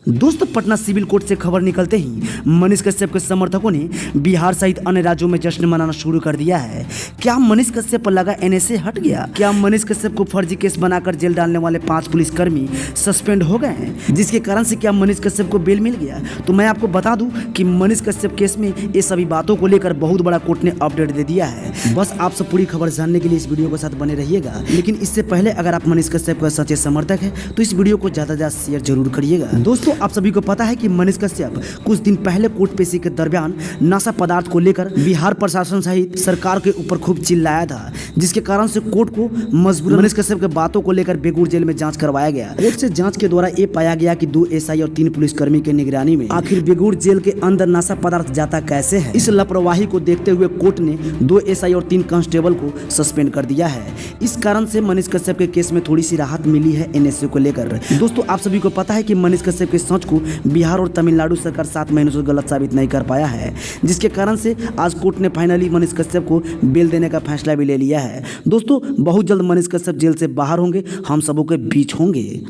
दोस्तों, Patna civil court से खबर निकलते ही मनीष कश्यप के समर्थकों ने बिहार सहित अन्य राज्यों में जश्न मनाना शुरू कर दिया है। क्या मनीष कश्यप पर लगा एनएसए हट गया? क्या मनीष कश्यप को फर्जी केस बनाकर जेल डालने वाले 5 पुलिसकर्मी सस्पेंड हो गए हैं, जिसके कारण से क्या मनीष कश्यप को बेल मिल गया? तो मैं आपको बता दूं कि मनीष कश्यप केस में ये सभी बातों को लेकर बहुत बड़ा कोर्ट ने अपडेट दे दिया है। बस आप सब पूरी खबर जानने के लिए इस वीडियो के साथ बने रहिएगा। लेकिन इससे पहले अगर आप मनीष कश्यप का सच्चे समर्थक है तो इस वीडियो को ज्यादा से ज्यादा शेयर जरूर करिएगा। दोस्तों, आप सभी को पता है कि मनीष कश्यप कुछ दिन पहले कोर्ट पेशी के दरमियान नशा पदार्थ को लेकर बिहार प्रशासन सहित सरकार के ऊपर खूब चिल्लाया था, जिसके कारण से कोर्ट को मजबूरन मनीष कश्यप के बातों को लेकर बेगूर जेल में जांच करवाया गया। कोर्ट से जांच के द्वारा ये पाया गया कि 2 एसआई और 3 पुलिसकर्मी की निगरानी में आखिर बेगूर जेल के अंदर नशा पदार्थ जाता कैसे है। इस लापरवाही को देखते हुए कोर्ट ने 2 एसआई और 3 कांस्टेबल को सस्पेंड कर दिया है। इस कारण से मनीष कश्यप के केस में थोड़ी सी राहत मिली है एनएसए को लेकर। दोस्तों, आप सभी को पता है कि मनीष कश्यप के सच को बिहार और तमिलनाडु सरकार 7 महीनों से गलत साबित नहीं कर पाया है, जिसके कारण से आज कोर्ट ने फाइनली मनीष कश्यप को बेल देने का फैसला भी ले लिया है। दोस्तों, बहुत जल्द मनीष कश्यप जेल से बाहर होंगे, हम सबों के बीच होंगे।